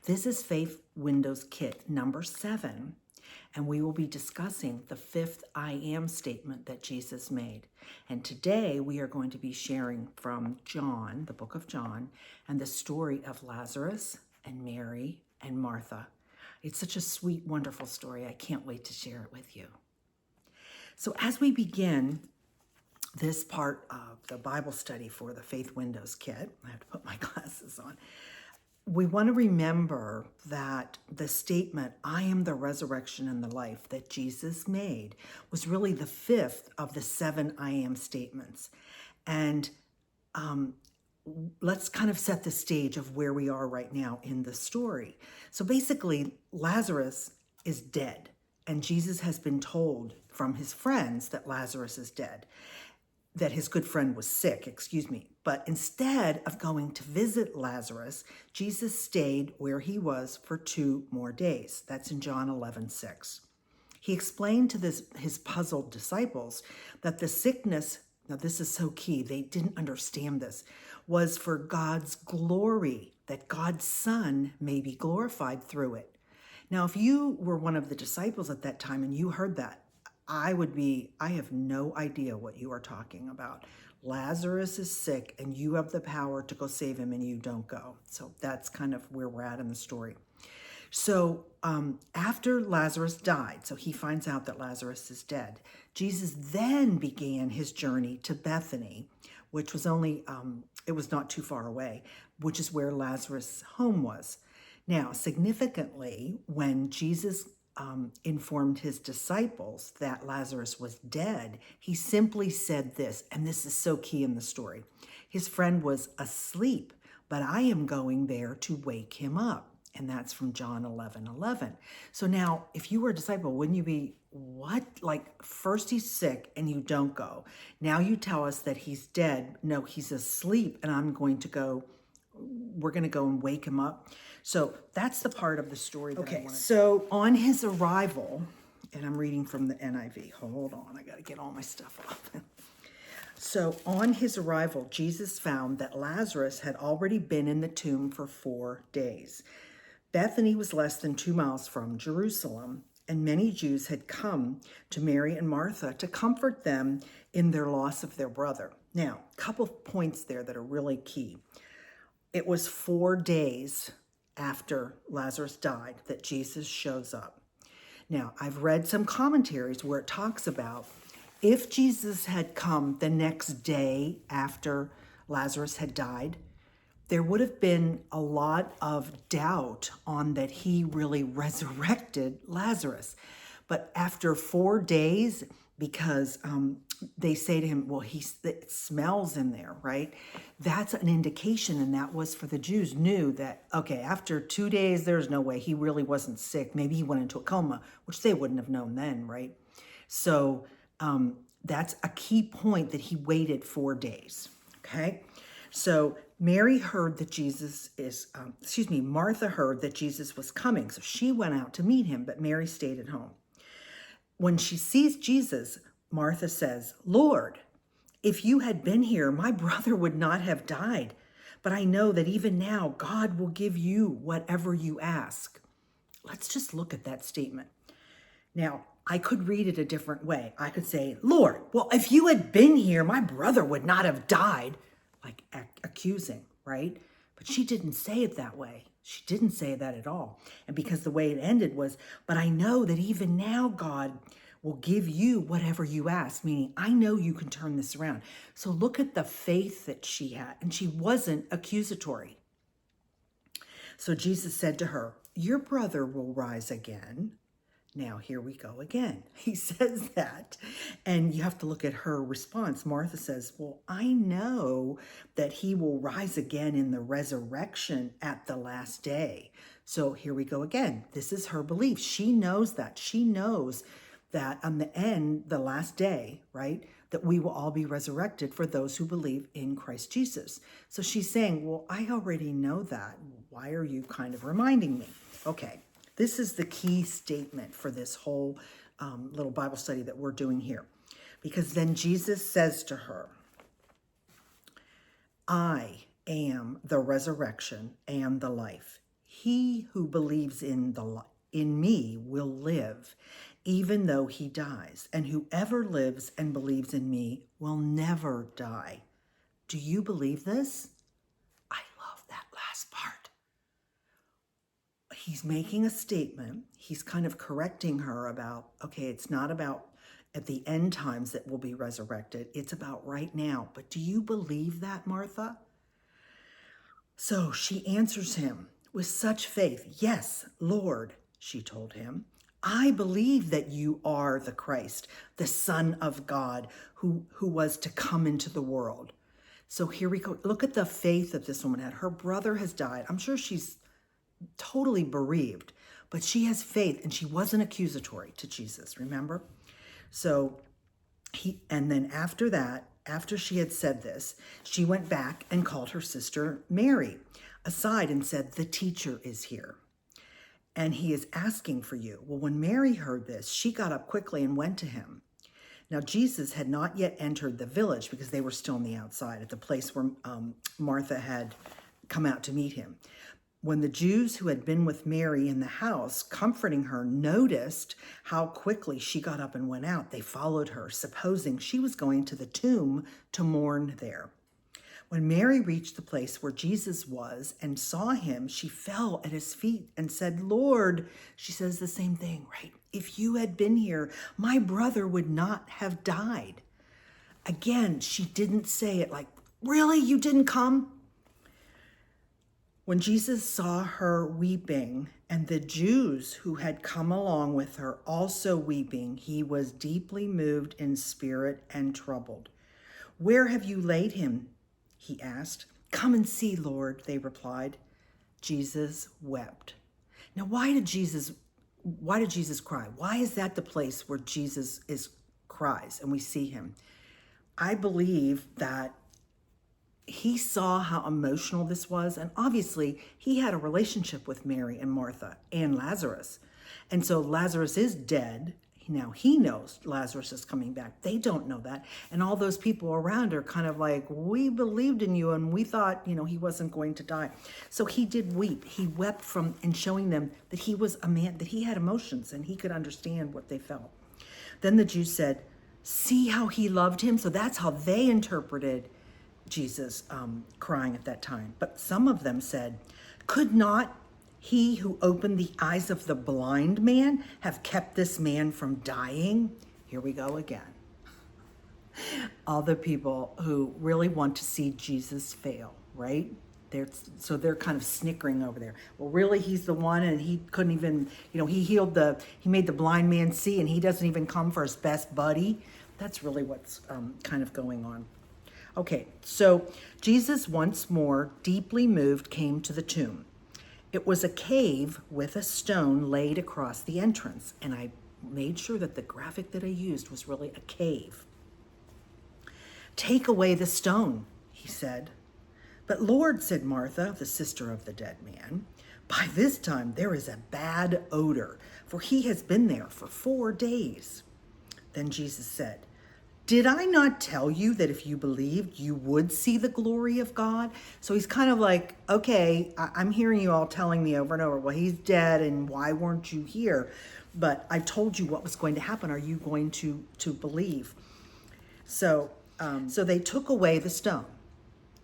This is Faith Windows Kit number 7, and we will be discussing the 5th I am statement that Jesus made. And today we are going to be sharing from John, the book of John, and the story of Lazarus and Mary and Martha. It's such a sweet, wonderful story. I can't wait to share it with you. So as we begin this part of the Bible study for the Faith Windows Kit, I have to put my glasses on. We want to remember that the statement, I am the resurrection and the life, that Jesus made was really the 5th of the 7 I am statements. And let's kind of set the stage of where we are right now in the story. So basically, Lazarus is dead, and Jesus has been told from his friends that Lazarus is dead, that his good friend was sick, But instead of going to visit Lazarus, Jesus stayed where he was for 2 more days. That's in John 11:6. He explained to his puzzled disciples that the sickness, now this is so key, they didn't understand this, was for God's glory, that God's Son may be glorified through it. Now, if you were one of the disciples at that time and you heard that, I have no idea what you are talking about. Lazarus is sick and you have the power to go save him and you don't go. So that's kind of where we're at in the story. So after Lazarus died, so he finds out that Lazarus is dead, Jesus then began his journey to Bethany, which was it was not too far away, which is where Lazarus' home was. Now, significantly, when Jesus informed his disciples that Lazarus was dead, he simply said this, and this is so key in the story. His friend was asleep, but I am going there to wake him up. And that's from John 11:11. So now, if you were a disciple, wouldn't you be, what? Like, first he's sick and you don't go. Now you tell us that he's dead. No, he's asleep and we're going to go and wake him up. So that's the part of the story that I wanted. So on his arrival, and I'm reading from the NIV. Hold on, I got to get all my stuff off. So on his arrival, Jesus found that Lazarus had already been in the tomb for 4 days. Bethany was less than 2 miles from Jerusalem, and many Jews had come to Mary and Martha to comfort them in their loss of their brother. Now, a couple of points there that are really key. It was 4 days after Lazarus died that Jesus shows up. Now, I've read some commentaries where it talks about if Jesus had come the next day after Lazarus had died, there would have been a lot of doubt on that he really resurrected Lazarus. But after 4 days, because they say to him, well, it smells in there, right? That's an indication, and that was for the Jews, knew that, okay, after 2 days, there's no way he really wasn't sick. Maybe he went into a coma, which they wouldn't have known then, right? So that's a key point, that he waited 4 days, okay? So Martha heard that Jesus was coming. So she went out to meet him, but Mary stayed at home. When she sees Jesus, Martha says, Lord, if you had been here, my brother would not have died. But I know that even now, God will give you whatever you ask. Let's just look at that statement. Now, I could read it a different way. I could say, Lord, well, if you had been here, my brother would not have died. Like accusing, right? But she didn't say it that way. She didn't say that at all. And because the way it ended was, but I know that even now God will give you whatever you ask, meaning I know you can turn this around. So look at the faith that she had, and she wasn't accusatory. So Jesus said to her, your brother will rise again. Now, here we go again. He says that, and you have to look at her response. Martha says, well, I know that he will rise again in the resurrection at the last day. So here we go again. This is her belief. She knows that. She knows that on the end, the last day, right, that we will all be resurrected for those who believe in Christ Jesus. So she's saying, well, I already know that. Why are you kind of reminding me? Okay. This is the key statement for this whole little Bible study that we're doing here. Because then Jesus says to her, I am the resurrection and the life. He who believes in me will live, even though he dies. And whoever lives and believes in me will never die. Do you believe this? I love that last part. He's making a statement. He's kind of correcting her about, okay, it's not about at the end times that we'll be resurrected. It's about right now. But do you believe that, Martha? So she answers him with such faith. Yes, Lord, she told him. I believe that you are the Christ, the Son of God, who was to come into the world. So here we go. Look at the faith that this woman had. Her brother has died. I'm sure she's totally bereaved, but she has faith, and she wasn't accusatory to Jesus, remember? So and then after that, after she had said this, she went back and called her sister Mary aside and said, the teacher is here, and he is asking for you. Well, when Mary heard this, she got up quickly and went to him. Now, Jesus had not yet entered the village because they were still on the outside at the place where Martha had come out to meet him. When the Jews who had been with Mary in the house, comforting her, noticed how quickly she got up and went out, they followed her, supposing she was going to the tomb to mourn there. When Mary reached the place where Jesus was and saw him, she fell at his feet and said, Lord, she says the same thing, right? If you had been here, my brother would not have died. Again, she didn't say it like, really, you didn't come? When Jesus saw her weeping, and the Jews who had come along with her also weeping, he was deeply moved in spirit and troubled. Where have you laid him? He asked. Come and see, Lord, they replied. Jesus wept. Now, why did Jesus cry? Why is that the place where Jesus cries and we see him? I believe that he saw how emotional this was, and obviously he had a relationship with Mary and Martha and Lazarus. And so Lazarus is dead. Now he knows Lazarus is coming back. They don't know that. And all those people around are kind of like, we believed in you and we thought, he wasn't going to die. So he did weep. He wept in showing them that he was a man, that he had emotions and he could understand what they felt. Then the Jews said, see how he loved him. So that's how they interpreted Jesus crying at that time. But some of them said, could not he who opened the eyes of the blind man have kept this man from dying? Here we go again. All the people who really want to see Jesus fail, right? They're kind of snickering over there. Well, really, he's the one, and he couldn't even, he made the blind man see, and he doesn't even come for his best buddy. That's really what's kind of going on. Okay, so Jesus, once more, deeply moved, came to the tomb. It was a cave with a stone laid across the entrance, and I made sure that the graphic that I used was really a cave. Take away the stone, he said. But Lord, said Martha, the sister of the dead man, by this time there is a bad odor, for he has been there for 4 days. Then Jesus said, did I not tell you that if you believed, you would see the glory of God? So he's kind of like, okay, I'm hearing you all telling me over and over, well, he's dead and why weren't you here? But I told you what was going to happen. Are you going to believe? So they took away the stone.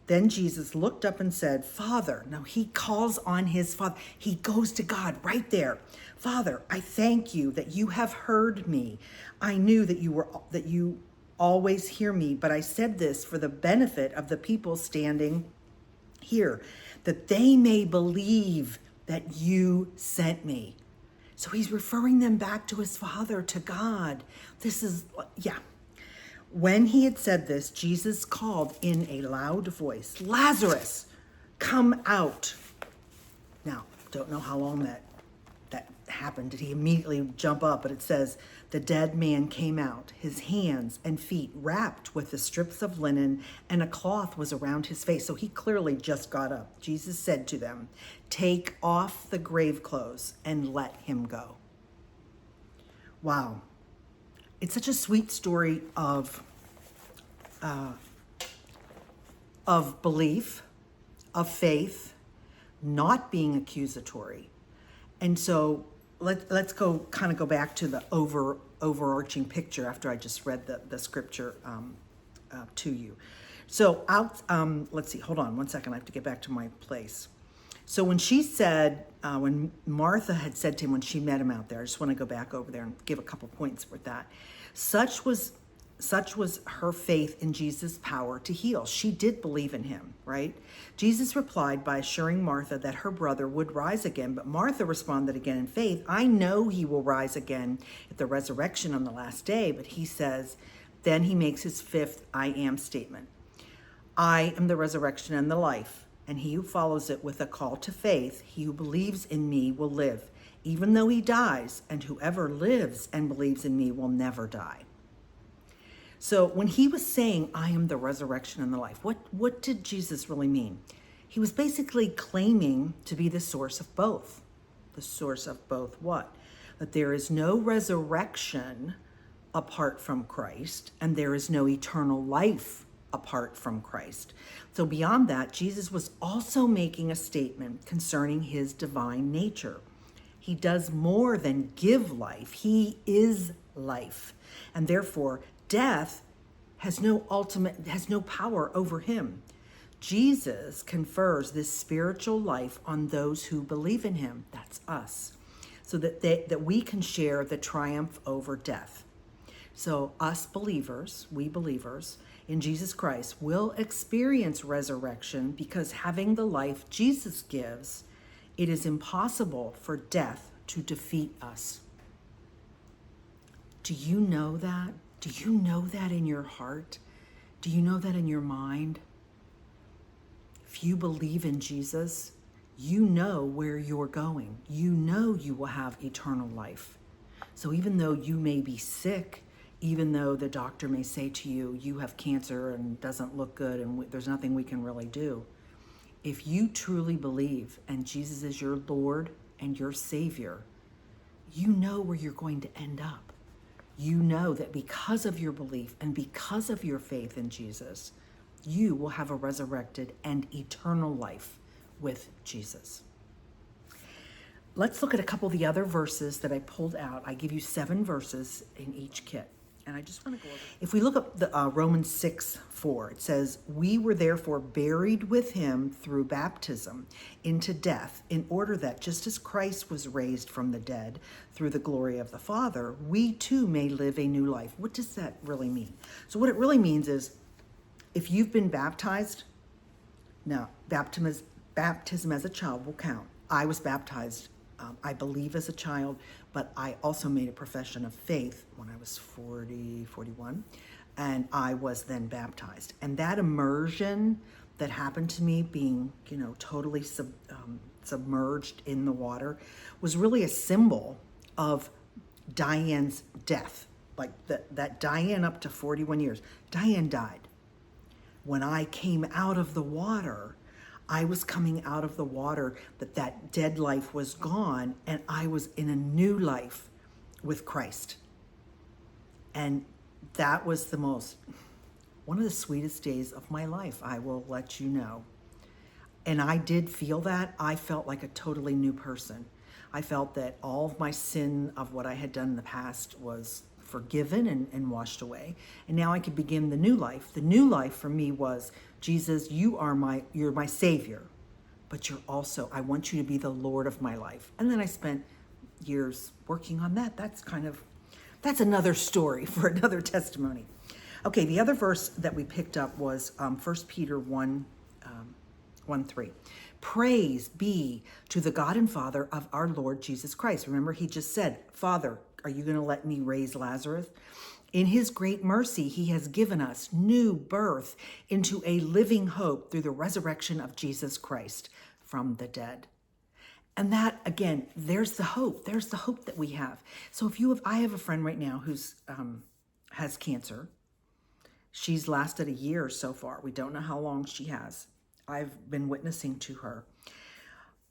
Then Jesus looked up and said, Father, now he calls on his Father. He goes to God right there. Father, I thank you that you have heard me. I knew that you always hear me, but I said this for the benefit of the people standing here, that they may believe that you sent me. So he's referring them back to his Father, to God. When he had said this, Jesus called in a loud voice, Lazarus, come out. Now, don't know how long that happened. Did he immediately jump up? But it says, the dead man came out, his hands and feet wrapped with the strips of linen, and a cloth was around his face. So he clearly just got up. Jesus said to them, take off the grave clothes and let him go. Wow. It's such a sweet story of belief, of faith, not being accusatory. And so let's go back to the overarching picture after I just read the scripture to you. So let's see, hold on one second. I have to get back to my place. So when she said, when Martha had said to him when she met him out there, I just want to go back over there and give a couple points with that. Such was her faith in Jesus' power to heal. She did believe in him, right? Jesus replied by assuring Martha that her brother would rise again, but Martha responded again in faith, I know he will rise again at the resurrection on the last day. But he says, then he makes his fifth I am statement. I am the resurrection and the life. And he who follows it with a call to faith, he who believes in me will live, even though he dies, and whoever lives and believes in me will never die. So when he was saying, I am the resurrection and the life, what did Jesus really mean? He was basically claiming to be the source of both. The source of both what? That there is no resurrection apart from Christ, and there is no eternal life apart from Christ. So beyond that, Jesus was also making a statement concerning his divine nature. He does more than give life. He is life. And therefore, death has no power over him. Jesus confers this spiritual life on those who believe in him. That's us. So that we can share the triumph over death. So us believers, we believers in Jesus Christ will experience resurrection because having the life Jesus gives, it is impossible for death to defeat us. Do you know that? Do you know that in your heart? Do you know that in your mind? If you believe in Jesus, you know where you're going. You know you will have eternal life. So even though you may be sick, even though the doctor may say to you, you have cancer and doesn't look good and there's nothing we can really do, if you truly believe and Jesus is your Lord and your Savior, you know where you're going to end up. You know that because of your belief and because of your faith in Jesus, you will have a resurrected and eternal life with Jesus. Let's look at a couple of the other verses that I pulled out. I give you 7 verses in each kit. And I just want to go over. If we look up the Romans 6:4, it says, we were therefore buried with him through baptism into death, in order that just as Christ was raised from the dead through the glory of the Father, we too may live a new life. What does that really mean? So what it really means is, if you've been baptized, now baptism as a child will count. I was baptized, I believe as a child, but I also made a profession of faith when I was 41, and I was then baptized. And that immersion that happened to me, being, totally submerged in the water, was really a symbol of Diane's death. Like that Diane up to 41 years, Diane died. When I came out of the water, I was coming out of the water, that dead life was gone, and I was in a new life with Christ. And that was one of the sweetest days of my life, I will let you know. And I did feel that. I felt like a totally new person. I felt that all of my sin of what I had done in the past was forgiven and washed away. And now I could begin the new life. The new life for me was, Jesus, you're my Savior, but I want you to be the Lord of my life. And then I spent years working on that. That's another story for another testimony. Okay, the other verse that we picked up was 1 Peter 1:3. Praise be to the God and Father of our Lord Jesus Christ. Remember, he just said, Father, are you going to let me raise Lazarus? In his great mercy, he has given us new birth into a living hope through the resurrection of Jesus Christ from the dead. And that, again, there's the hope. There's the hope that we have. So I have a friend right now who's has cancer. She's lasted a year so far. We don't know how long she has. I've been witnessing to her.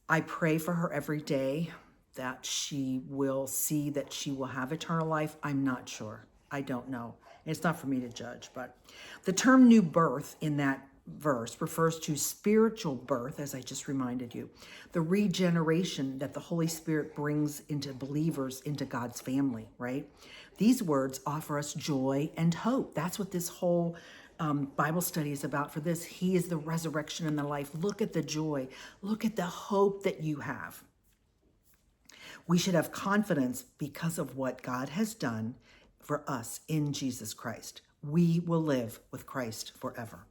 I pray for her every day that she will see that she will have eternal life. I'm not sure. I don't know. It's not for me to judge, but the term new birth in that verse refers to spiritual birth, as I just reminded you, the regeneration that the Holy Spirit brings into believers into God's family, right? These words offer us joy and hope. That's what this whole Bible study is about for this. He is the resurrection and the life. Look at the joy. Look at the hope that you have. We should have confidence because of what God has done for us in Jesus Christ. We will live with Christ forever.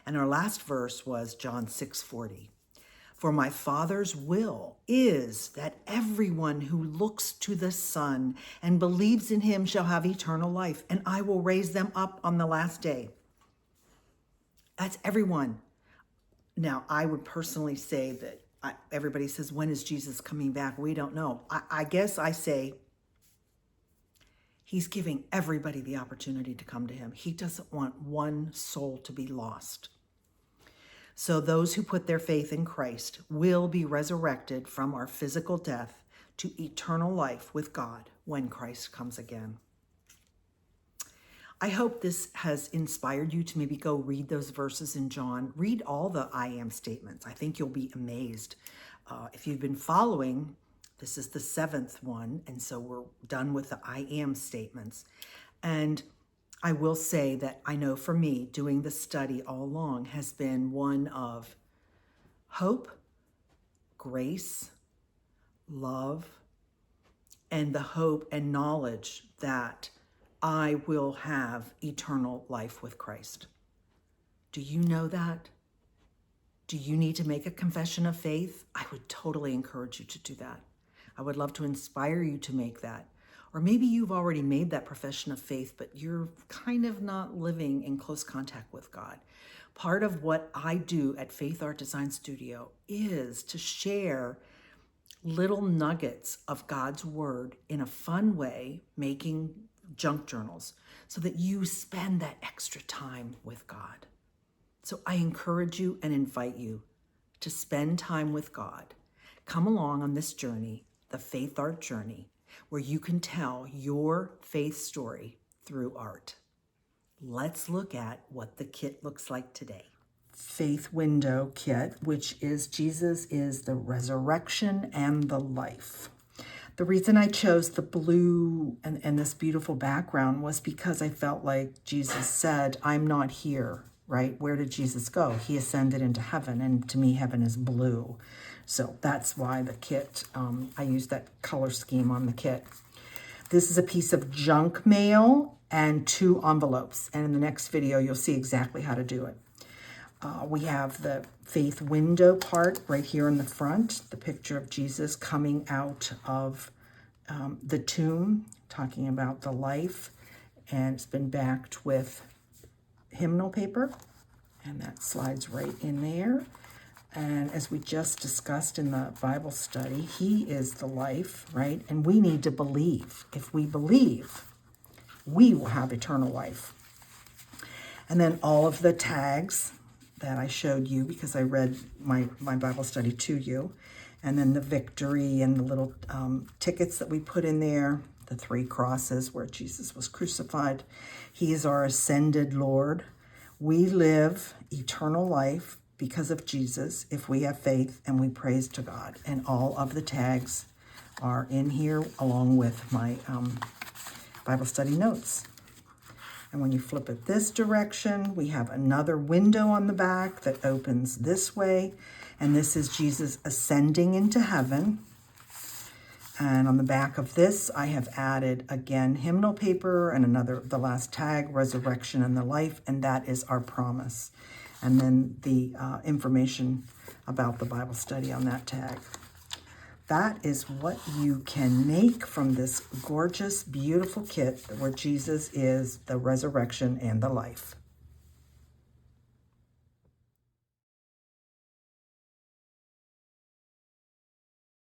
And our last verse was John 6:40. For my Father's will is that everyone who looks to the Son and believes in him shall have eternal life, and I will raise them up on the last day. That's everyone. Now, I would personally say that everybody says, when is Jesus coming back? We don't know. I guess I say he's giving everybody the opportunity to come to him. He doesn't want one soul to be lost. So those who put their faith in Christ will be resurrected from our physical death to eternal life with God when Christ comes again. I hope this has inspired you to maybe go read those verses in John. Read all the I am statements. I think you'll be amazed. If you've been following, this is the 7th one, and so we're done with the I am statements. And I will say that I know for me, doing the study all along has been one of hope, grace, love, and the hope and knowledge that I will have eternal life with Christ. Do you know that? Do you need to make a confession of faith? I would totally encourage you to do that. I would love to inspire you to make that. Or maybe you've already made that profession of faith, but you're kind of not living in close contact with God. Part of what I do at Faith Art Design Studio is to share little nuggets of God's word in a fun way, making junk journals, so that you spend that extra time with God. So I encourage you and invite you to spend time with God. Come along on this journey, the Faith Art journey, where you can tell your faith story through art. Let's look at what the kit looks like today. Faith Window Kit, which is Jesus is the resurrection and the life. The reason I chose the blue and this beautiful background was because I felt like Jesus said, I'm not here, right? Where did Jesus go? He ascended into heaven, and to me, heaven is blue. So that's why the kit, I used that color scheme on the kit. This is a piece of junk mail and 2 envelopes. And in the next video, you'll see exactly how to do it. We have the faith window part right here in the front, the picture of Jesus coming out of the tomb, talking about the life. And it's been backed with hymnal paper, and that slides right in there. And as we just discussed in the Bible study, he is the life, right? And we need to believe. If we believe, we will have eternal life. And then all of the tags that I showed you because I read my Bible study to you. And then the victory and the little tickets that we put in there, the 3 crosses where Jesus was crucified. He is our ascended Lord. We live eternal life because of Jesus if we have faith and we praise to God. And all of the tags are in here along with my Bible study notes. And when you flip it this direction, we have another window on the back that opens this way. And this is Jesus ascending into heaven. And on the back of this, I have added, again, hymnal paper and the last tag, resurrection and the life. And that is our promise. And then the information about the Bible study on that tag. That is what you can make from this gorgeous, beautiful kit where Jesus is the resurrection and the life.